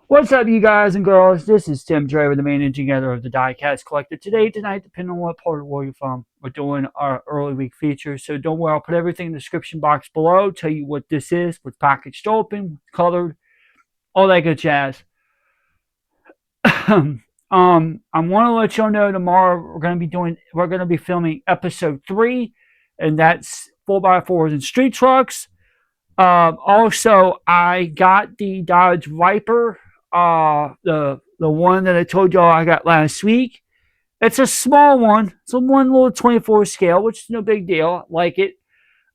What's up, you guys and girls? This is Tim Draver, the managing editor of the Diecast Collective. Tonight, depending on what part of the world you're from, we're doing our early week feature. So don't worry, I'll put everything in the description box below, tell you what this is, what's packaged open, colored, all that good jazz. I want to let y'all know tomorrow we're gonna be filming episode 3, and that's 4x4s and street trucks. Also, I got the Dodge Viper, the one that I told y'all I got last week. It's a small one. It's a one little 24 scale, which is no big deal. I like it.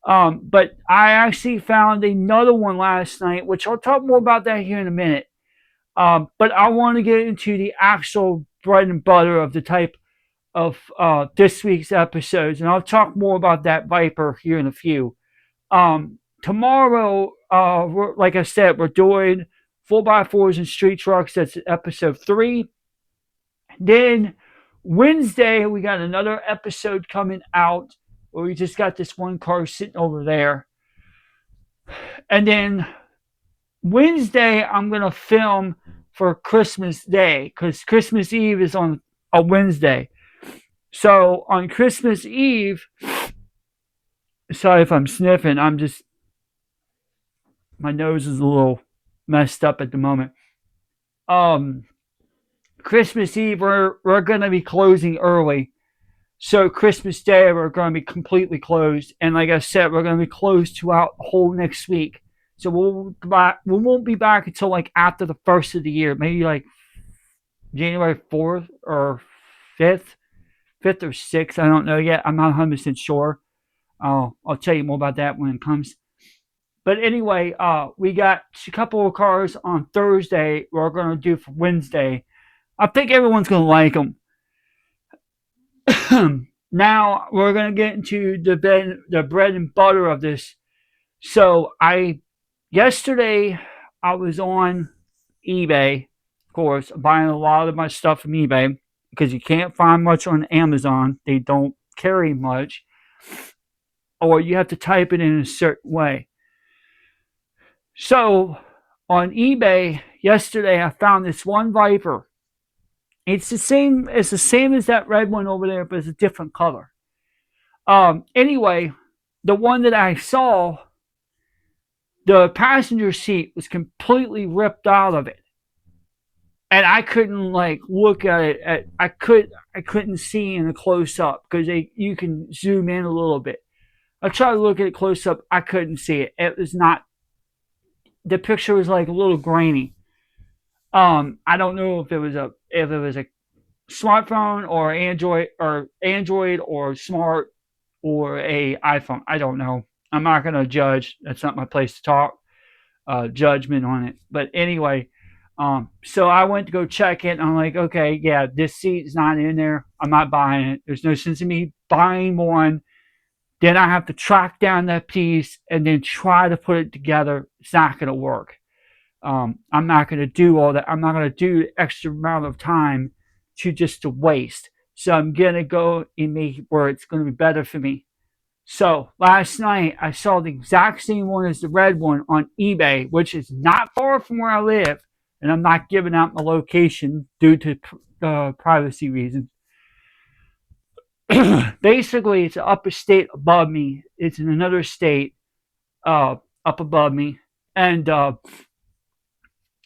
But I actually found another one last night, which I'll talk more about that here in a minute. But I want to get into the actual bread and butter of the type of this week's episodes, and I'll talk more about that Viper here in a few. Tomorrow, like I said, we're doing 4x4s and street trucks. That's episode 3. Then Wednesday, we got another episode coming out where we just got this one car sitting over there. And then Wednesday, I'm going to film for Christmas Day because Christmas Eve is on a Wednesday. So on Christmas Eve, sorry if I'm sniffing, my nose is a little messed up at the moment. Christmas Eve, we're going to be closing early. So Christmas Day, we're going to be completely closed. And like I said, we're going to be closed throughout the whole next week. So we won't be back until like after the first of the year, maybe like January 4th or 5th or 6th. I don't know yet. I'm not 100% sure. I'll tell you more about that when it comes. But anyway, we got a couple of cars on Thursday we're going to do for Wednesday. I think everyone's going to like them. Now, we're going to get into the bread and butter of this. So, yesterday, I was on eBay, of course, buying a lot of my stuff from eBay because you can't find much on Amazon. They don't carry much. Or you have to type it in a certain way. So, on eBay yesterday, I found this one Viper. It's the same as that red one over there, but it's a different color. Anyway, the one that I saw, the passenger seat was completely ripped out of it, and I couldn't look at it. I couldn't see in a close up because you can zoom in a little bit. I tried to look at it close up. I couldn't see it. It was not. The picture was like a little grainy. I don't know if it was a smartphone or Android or smart or a iPhone. I don't know. I'm not going to judge. That's not my place to talk judgment on it. But anyway, so I went to go check it. And I'm like, okay, yeah, this seat is not in there. I'm not buying it. There's no sense in me buying one. Then I have to track down that piece and then try to put it together. It's not going to work. I'm not going to do all that. I'm not going to do the extra amount of time to waste. So I'm going to go and make it where it's going to be better for me. So last night I saw the exact same one as the red one on eBay, which is not far from where I live. And I'm not giving out my location due to privacy reasons. Basically, it's an upper state above me. It's in another state up above me. And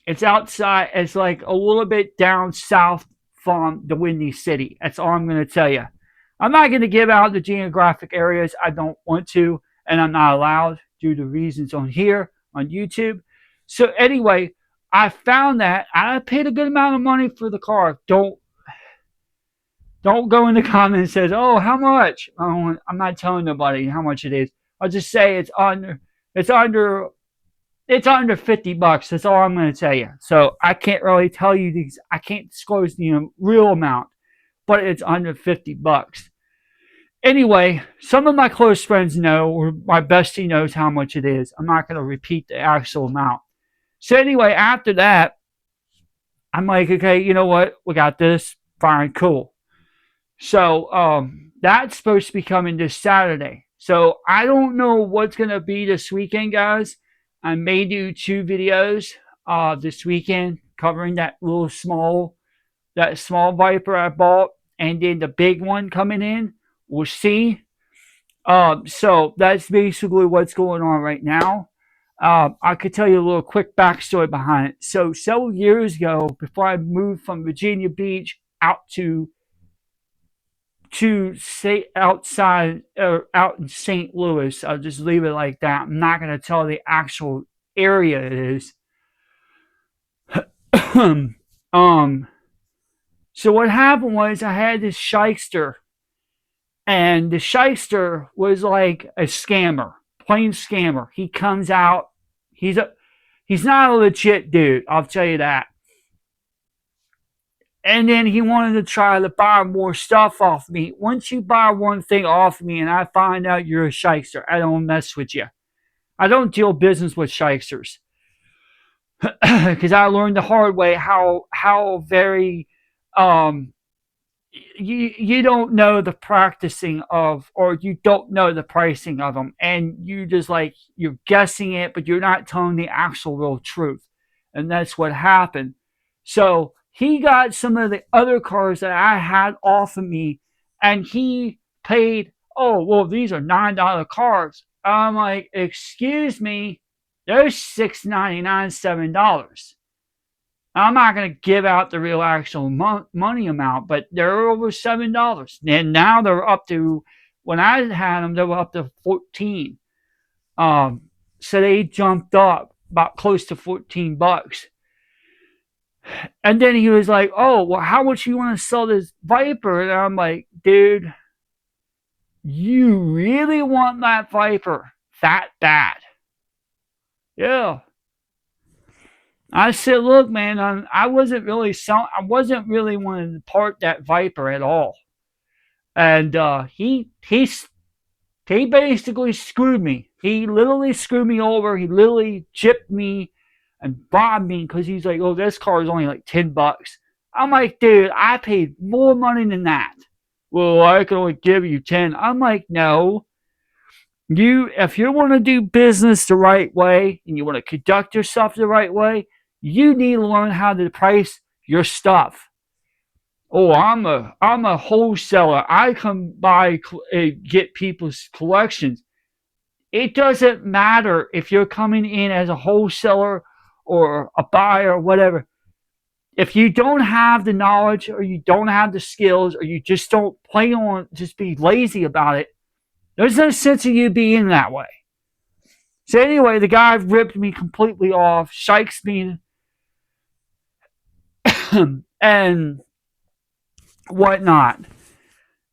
it's outside. It's like a little bit down south from the Windy City. That's all I'm going to tell you. I'm not going to give out the geographic areas. I don't want to, and I'm not allowed due to reasons on here on YouTube. So anyway, I found that I paid a good amount of money for the car. Don't go in the comments and says, "Oh, how much?" I'm not telling nobody how much it is. I'll just say it's under $50. That's all I'm going to tell you. So I can't really tell you these. I can't disclose the real amount, but it's under $50. Anyway, some of my close friends know, or my bestie knows how much it is. I'm not going to repeat the actual amount. So anyway, after that, I'm like, okay, you know what? We got this. Fine, cool. So that's supposed to be coming this Saturday. So I don't know what's going to be this weekend, guys. I may do 2 videos this weekend covering that small Viper I bought, and then the big one coming in. We'll see. So that's basically what's going on right now. I could tell you a little quick backstory behind it. So several years ago, before I moved from Virginia Beach out to say outside or out in St. Louis, I'll just leave it like that. I'm not going to tell the actual area it is. um, so what happened was I had this shyster, and the shyster was like a scammer, plain scammer. He comes out, he's not a legit dude, I'll tell you that. And then he wanted to try to buy more stuff off me. Once you buy one thing off me and I find out you're a shyster, I don't mess with you. I don't deal business with shysters because I learned the hard way how very um, you don't know the practicing of, or you don't know the pricing of them, and you just like you're guessing it, but you're not telling the actual real truth, and that's what happened. So he got some of the other cars that I had off of me, and he paid. Oh well, these are $9 cars. I'm like, excuse me, they're $6.99, $7. I'm not going to give out the real actual money amount, but they're over $7. And now they're up to, when I had them, they were up to 14. So they jumped up about close to $14. And then he was like, "Oh, well, how much you want to sell this Viper?" And I'm like, "Dude, you really want that Viper that bad?" Yeah. I said, "Look, man, I wasn't really wanting to part that Viper at all." And he basically screwed me. He literally screwed me over. He literally gypped me and robbed me because he's like, "Oh, this car is only like $10." I'm like, "Dude, I paid more money than that." "Well, I can only give you 10." I'm like, "No, if you want to do business the right way and you want to conduct yourself the right way, you need to learn how to price your stuff." "Oh, I'm a wholesaler. I come by get people's collections." It doesn't matter if you're coming in as a wholesaler or a buyer or whatever. If you don't have the knowledge, or you don't have the skills, or you just don't plan on just be lazy about it, there's no sense of you being that way. So anyway, the guy ripped me completely off, shikes me, and whatnot.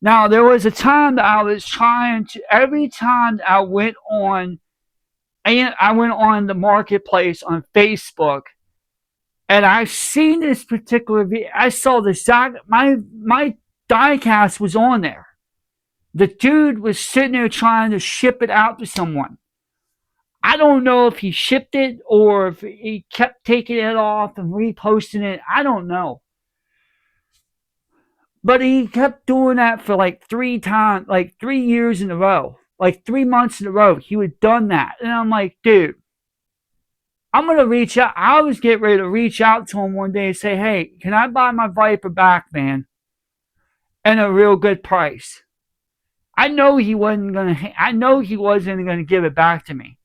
Now there was a time that I was trying to. Every time I went on, and I went on the marketplace on Facebook, and I seen this particular video. I saw this. My diecast was on there. The dude was sitting there trying to ship it out to someone. I don't know if he shipped it or if he kept taking it off and reposting it. I don't know. But he kept doing that for like 3 times, like 3 years in a row, like 3 months in a row. He would done that. And I'm like, "Dude, I'm going to reach out." I was getting ready to reach out to him one day and say, "Hey, can I buy my Viper back, man? And a real good price." I know he wasn't going to give it back to me.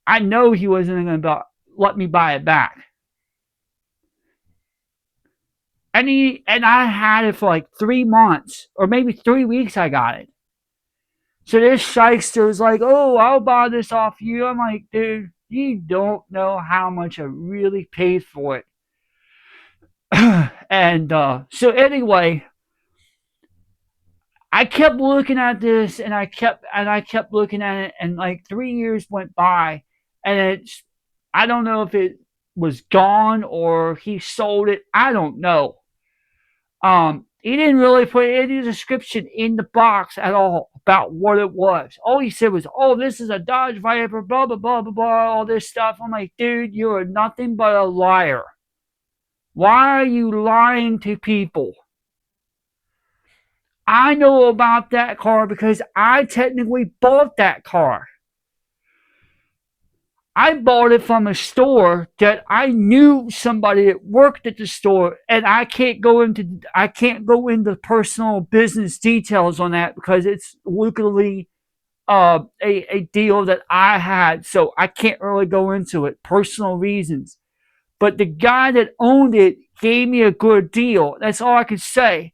I know he wasn't going to let me buy it back. And I had it for like 3 months, or maybe 3 weeks. I got it. So this shyster was like, "Oh, I'll buy this off you." I'm like, "Dude, you don't know how much I really paid for it." And so anyway, I kept looking at this, and I kept looking at it, and like 3 years went by, and I don't know if it was gone or if he sold it. I don't know. He didn't really put any description in the box at all about what it was. All he said was, "Oh, this is a Dodge Viper, blah, blah, blah, blah, blah," all this stuff. I'm like, "Dude, you are nothing but a liar. Why are you lying to people?" I know about that car because I technically bought that car. I bought it from a store that I knew somebody that worked at the store, and I can't go into personal business details on that because it's legally a deal that I had, so I can't really go into it. Personal reasons. But the guy that owned it gave me a good deal. That's all I could say.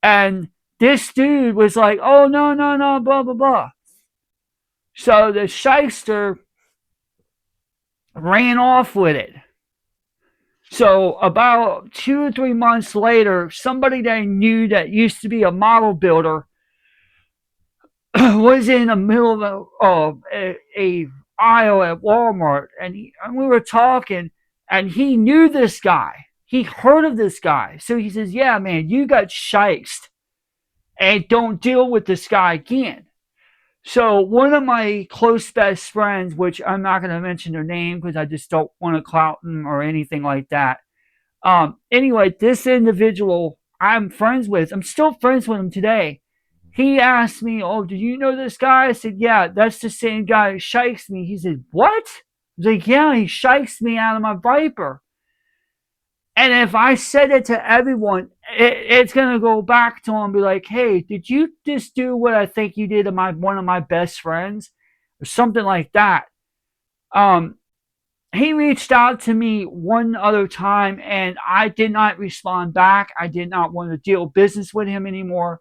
And this dude was like, "Oh no, no, no, blah blah blah." So the shyster ran off with it. So about 2 or 3 months later, somebody that I knew that used to be a model builder was in the middle of a aisle at Walmart, and we were talking, and he knew this guy. He heard of this guy, so he says, "Yeah, man, you got shiced, and don't deal with this guy again." So one of my close best friends, which I'm not going to mention their name because I just don't want to clout them or anything like that. Anyway, this individual I'm friends with, I'm still friends with him today. He asked me, "Oh, do you know this guy?" I said, "Yeah, that's the same guy who shikes me." He said, "What?" I was like, "Yeah, he shikes me out of my Viper." And if I said it to everyone, it's going to go back to him and be like, "Hey, did you just do what I think you did to one of my best friends?" Or something like that. Um, he reached out to me one other time and I did not respond back. I did not want to deal business with him anymore.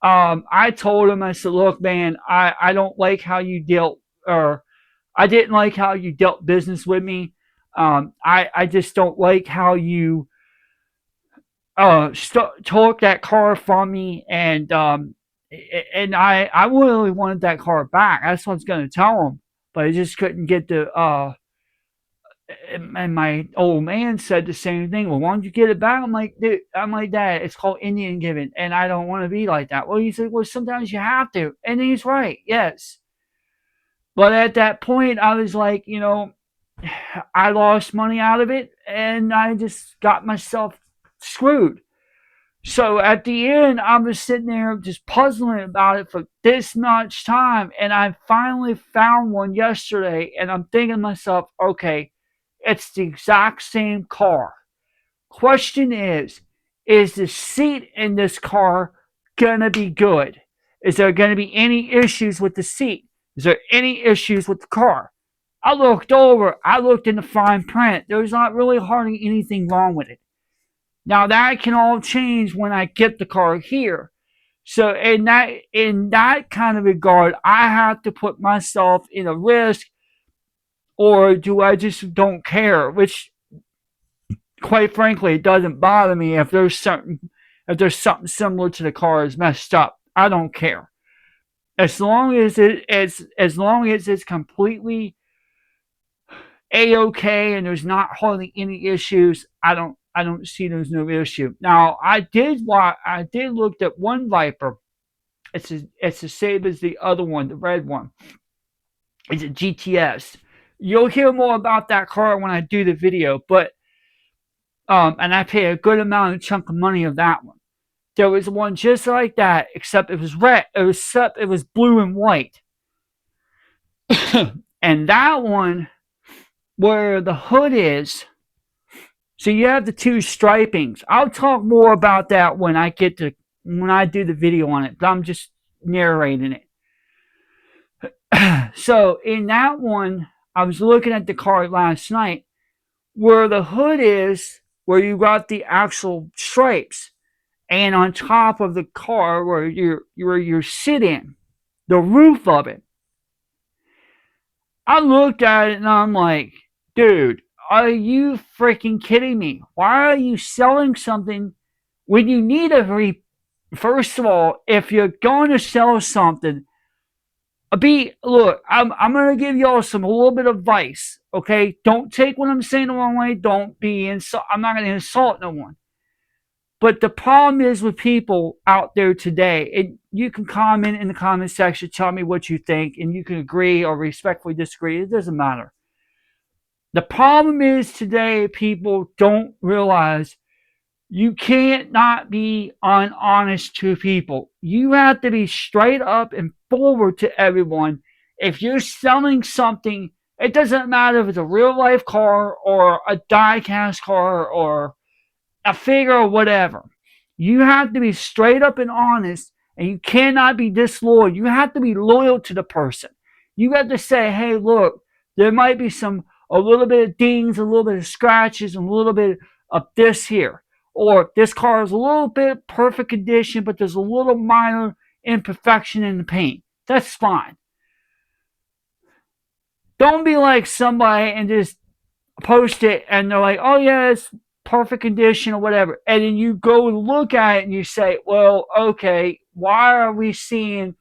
I told him, I said, "Look, man, I don't like how you dealt, or I didn't like how you dealt business with me. I just don't like how you took that car from me, and I really wanted that car back. That's what I was going to tell him, but I just couldn't get the and my old man said the same thing. "Well, why don't you get it back?" I'm like, "Dude, I'm like that. It's called Indian giving, and I don't want to be like that." Well, he said, "Well, sometimes you have to," and he's right. Yes, but at that point, I was like, I lost money out of it, and I just got myself screwed. So at the end, I was sitting there just puzzling about it for this much time, and I finally found one yesterday, and I'm thinking to myself, okay, it's the exact same car. Question is the seat in this car gonna be good? Is there gonna be any issues with the seat? Is there any issues with the car? I looked in the fine print. There's not really hardly anything wrong with it. Now that can all change when I get the car here. So in that kind of regard, I have to put myself in a risk, or do I just don't care? Which, quite frankly, it doesn't bother me if there's something similar to the car is messed up. I don't care as long as it's completely a okay and there's not hardly any issues. I don't see there's no issue. Now I did look at one Viper. It's the same as the other one, the red one. It's a GTS. You'll hear more about that car when I do the video, but and I pay a good amount of chunk of money of that one. There was one just like that, except it was red. It was blue and white, and that one where the hood is. So you have the two stripings. I'll talk more about that when I do the video on it, but I'm just narrating it. So in that one, I was looking at the car last night where the hood is, where you got the actual stripes, and on top of the car where you're sitting, the roof of it. I looked at it and I'm like, dude, are you freaking kidding me? Why are you selling something when you need First of all, if you're going to sell something, look, I'm gonna give y'all a little bit of advice, okay? Don't take what I'm saying the wrong way. Don't be insult. I'm not gonna insult no one. But the problem is with people out there today, and you can comment in the comment section, tell me what you think, and you can agree or respectfully disagree. It doesn't matter. The problem is today, people don't realize you can't not be honest to people. You have to be straight up and forward to everyone. If you're selling something It doesn't matter if it's a real life car or a die cast car or a figure or whatever. You have to be straight up and honest, and you cannot be disloyal. You have to be loyal to the person. You got to say, hey, look, there might be a little bit of dings, a little bit of scratches, and a little bit of this here. Or this car is a little bit perfect condition, but there's a little minor imperfection in the paint. That's fine. Don't be like somebody and just post it and they're like, oh yeah, it's perfect condition or whatever. And then you go look at it and you say, well, okay, why are we seeing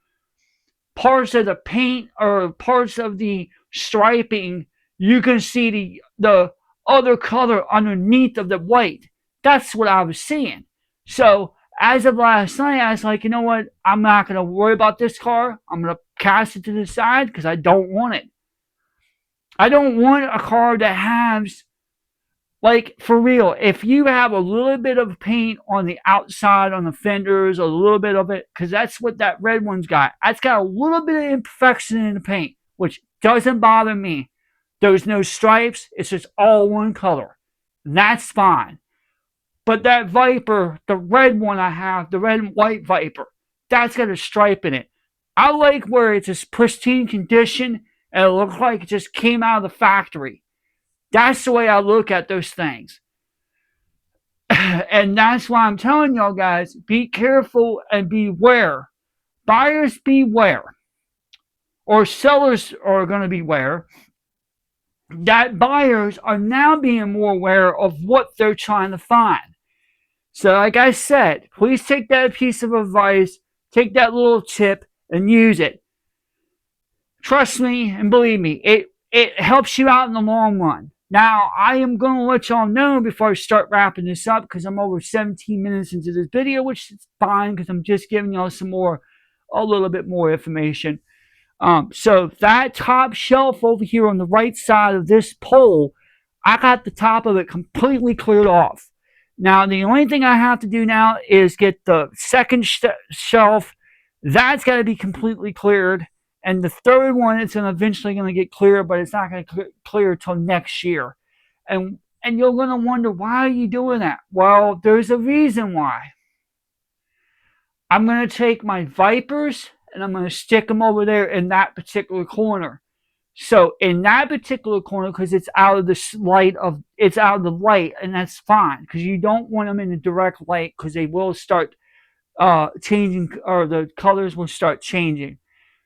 parts of the paint or parts of the striping? You can see the other color underneath of the white. That's what I was seeing. So as of last night, I was like, you know what? I'm not going to worry about this car. I'm going to cast it to the side because I don't want it. I don't want a car that has, like, for real, if you have a little bit of paint on the outside, on the fenders, a little bit of it, because that's what that red one's got. It's got a little bit of imperfection in the paint, which doesn't bother me. There's no stripes. It's just all one color. And that's fine. But that Viper, the red one I have, the red and white Viper, that's got a stripe in it. I like where it's just pristine condition and it looks like it just came out of the factory. That's the way I look at those things. And that's why I'm telling y'all guys, be careful and beware. Buyers beware. Or sellers are going to beware. That buyers are now being more aware of what they're trying to find. So like I said, please take that piece of advice, take that little tip and use it. Trust me and believe me, it helps you out in the long run. Now, I am going to let y'all know before I start wrapping this up because I'm over 17 minutes into this video, which is fine because I'm just giving y'all a little bit more information. So that top shelf over here on the right side of this pole, I got the top of it completely cleared off. Now, the only thing I have to do now is get the second shelf. That's got to be completely cleared. And the third one, it's eventually going to get clear, but it's not going to clear until next year. And you're going to wonder, why are you doing that? Well, there's a reason why. I'm going to take my Vipers and I'm going to stick them over there in that particular corner. So in that particular corner, because it's out of the light, and that's fine, because you don't want them in the direct light, because they will start changing, or the colors will start changing.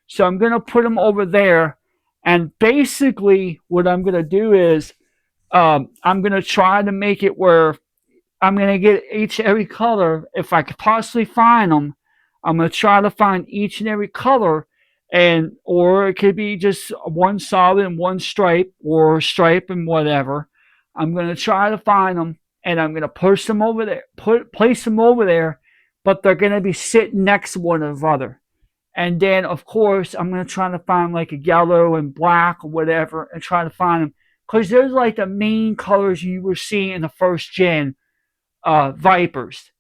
So I'm going to put them over there, and basically what I'm going to do is I'm going to try to make it where I'm going to get every color, if I could possibly find them. I'm going to try to find each and every color, or it could be just one solid and one stripe, or stripe and whatever. I'm going to try to find them, and I'm going to push them over there, place them over there, but they're going to be sitting next to one another. And then, of course, I'm going to try to find like a yellow and black or whatever and try to find them. Because those are like the main colors you were seeing in the first gen Vipers.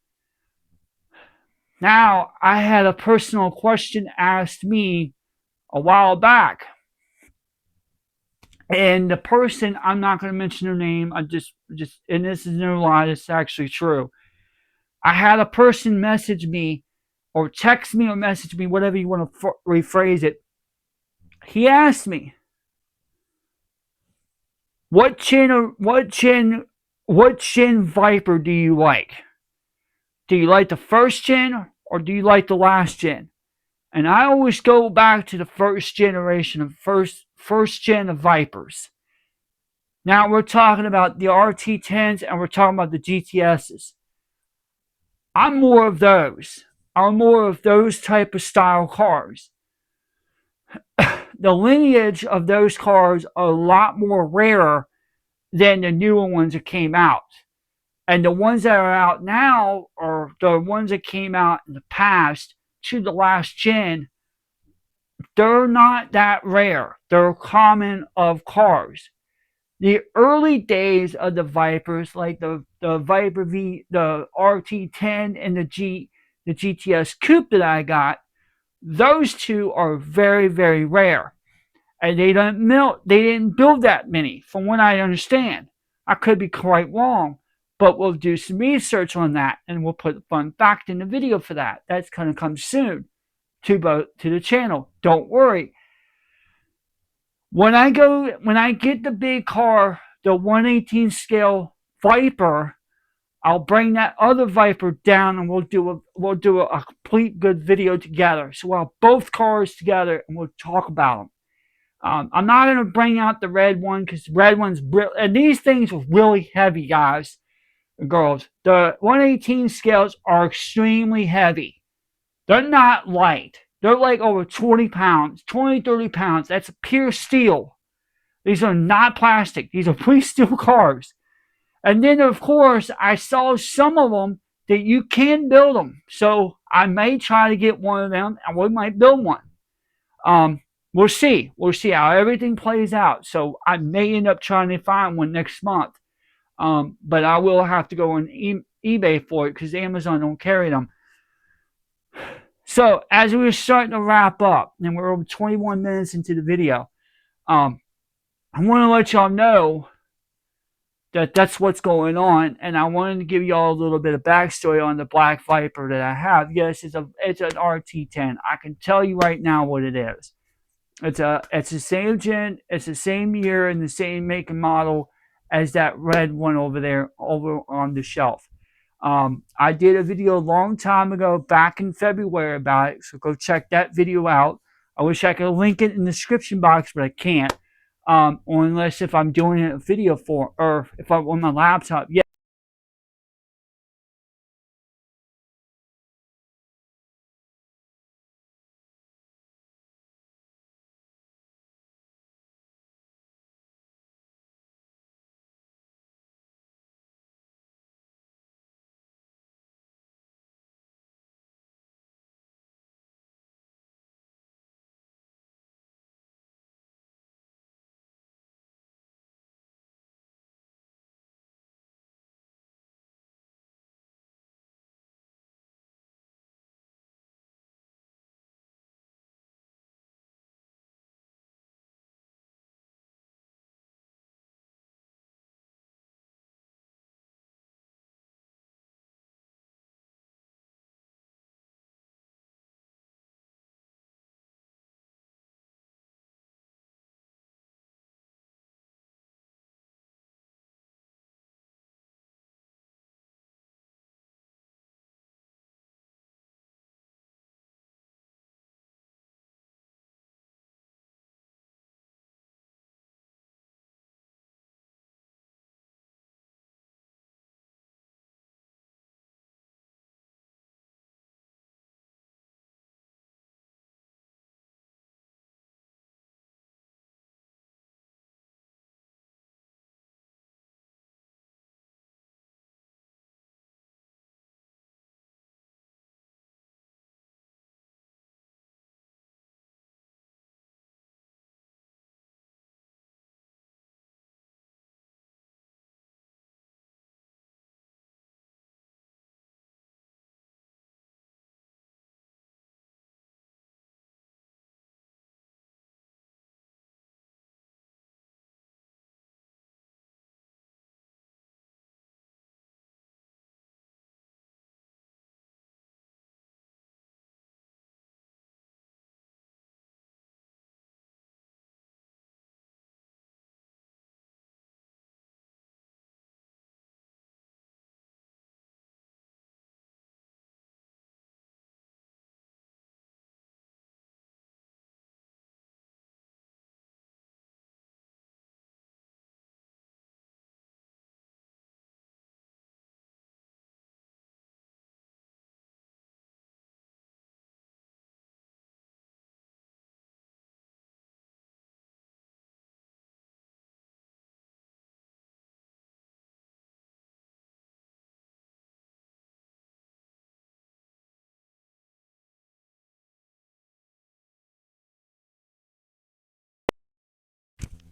Now, I had a personal question asked me a while back. And the person, I'm not going to mention their name, and this is no lie, it's actually true. I had a person message me, or text me or message me, whatever you want to rephrase it. He asked me, what gen Viper do you like? Do you like the first gen or do you like the last gen? And I always go back to the first generation of first gen of Vipers. Now we're talking about the RT10s and we're talking about the GTSs. I'm more of those. I'm more of those type of style cars. The lineage of those cars are a lot more rare than the newer ones that came out. And the ones that are out now are the ones that came out in the past to the last gen. They're not that rare. They're common of cars. The early days of the Vipers, like the Viper V, the RT10 and the GTS Coupe that I got, those two are very, very rare. and they didn't build that many, from what I understand. I could be quite wrong, but we'll do some research on that, and we'll put a fun fact in the video for that. That's going to come soon to the channel. Don't worry. When I get the big car, the 1/18 scale Viper, I'll bring that other Viper down, and we'll do a complete good video together. So we'll have both cars together, and we'll talk about them. I'm not going to bring out the red one, because the red one's and these things are really heavy, guys and girls. The 1/18 scales are extremely heavy. They're not light. They're like over 20 pounds, 20, 30 pounds. That's pure steel. These are not plastic. These are pretty steel cars. And then, of course, I saw some of them that you can build them. So I may try to get one of them, and we might build one. We'll see. We'll see how everything plays out. So I may end up trying to find one next month. But I will have to go on eBay for it, because Amazon don't carry them. So as we were starting to wrap up, and we're over 21 minutes into the video, I want to let y'all know that that's what's going on, and I wanted to give y'all a little bit of backstory on the Black Viper that I have. Yes, it's an RT10. I can tell you right now what it is. It's the same gen, it's the same year, and the same make and model as that red one over there, over on the shelf. I did a video a long time ago, back in February, about it, so go check that video out. I wish I could link it in the description box, but I can't. Unless if I'm doing a video for, or if I'm on my laptop. Yeah.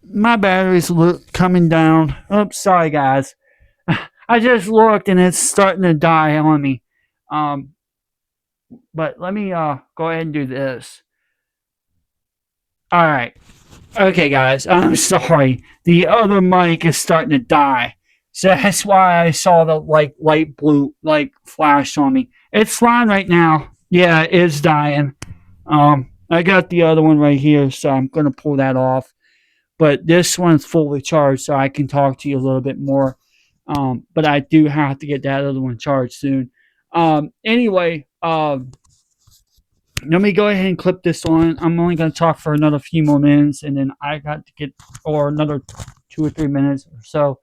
My battery's coming down. Oops, sorry guys. I just looked, and it's starting to die on me. But let me go ahead and do this. All right. Okay, guys, I'm sorry. The other mic is starting to die. So that's why I saw the like light blue like flash on me. It's fine right now. Yeah, it is dying. I got the other one right here, so I'm gonna pull that off. But this one's fully charged, so I can talk to you a little bit more. But I do have to get that other one charged soon. Anyway, let me go ahead and clip this on. I'm only going to talk for another few more minutes, and then I got to get, or another 2 or 3 minutes or so.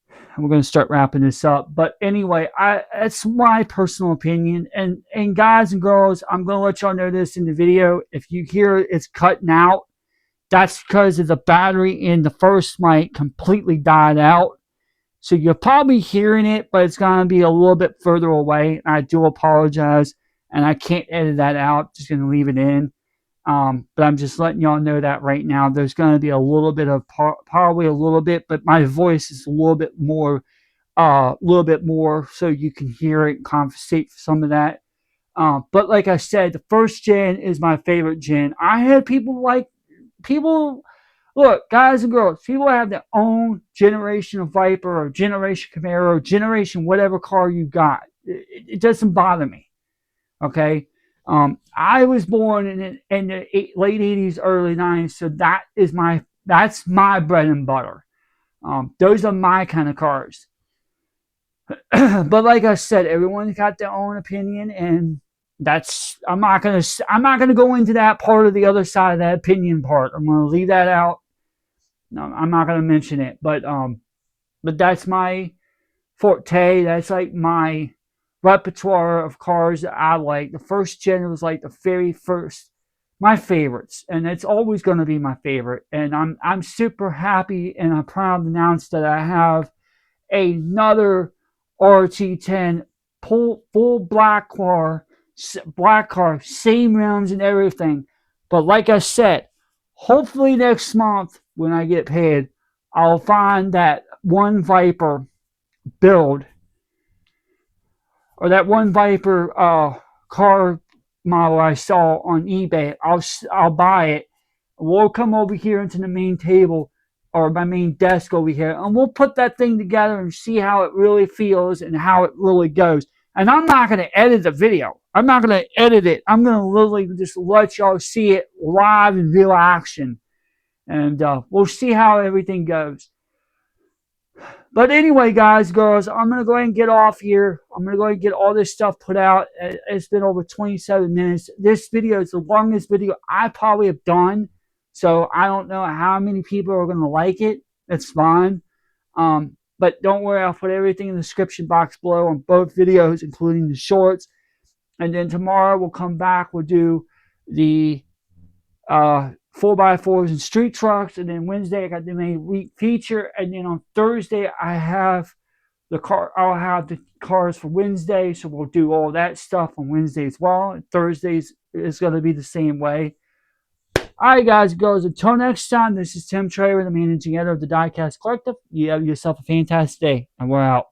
And we're going to start wrapping this up. But anyway, it's my personal opinion. And guys and girls, I'm going to let y'all know this in the video. If you hear it's cutting out, that's because of the battery in the first mic completely died out. So you're probably hearing it, but it's going to be a little bit further away. I do apologize, and I can't edit that out. Just going to leave it in. But I'm just letting y'all know that right now. There's going to be a little bit of, probably a little bit, but my voice is a little bit more, so you can hear it and compensate for some of that. But like I said, the first gen is my favorite gen. I had people. Look, guys and girls, people have their own generation of Viper or generation Camaro or generation whatever car you got. It doesn't bother me. Okay. I was born in the late 80s, early 90s, so that's my bread and butter. Those are my kind of cars. But like I said, everyone's got their own opinion, and I'm not gonna go into that part of the other side of that opinion part. I'm gonna leave that out. No, I'm not gonna mention it, but that's my forte. That's like my repertoire of cars that I like. The first gen was like the very first, my favorites, and it's always going to be my favorite. And I'm super happy and I'm proud to announce that I have another RT10 full black car, same rims and everything. But like I said, hopefully next month when I get paid, I'll find that one Viper build or that one Viper car model I saw on eBay. I'll buy it. We'll come over here into the main table or my main desk over here, and we'll put that thing together and see how it really feels and how it really goes. And I'm not going to edit the video. I'm not going to edit it. I'm going to literally just let y'all see it live in real action, and we'll see how everything goes. But anyway, guys, girls, I'm going to go ahead and get off here. I'm going to go ahead and get all this stuff put out. It's been over 27 minutes. This video is the longest video I probably have done. So I don't know how many people are going to like it. It's fine. But don't worry, I'll put everything in the description box below on both videos, including the shorts. And then tomorrow we'll come back. We'll do the 4x4s and street trucks, and then Wednesday I got the main week feature, and then on Thursday I'll have the cars for Wednesday, so we'll do all that stuff on Wednesday as well. And Thursdays is going to be the same way. Alright guys and girls, until next time, this is Tim Traver, the managing editor of the Diecast Collective. You have yourself a fantastic day, and we're out.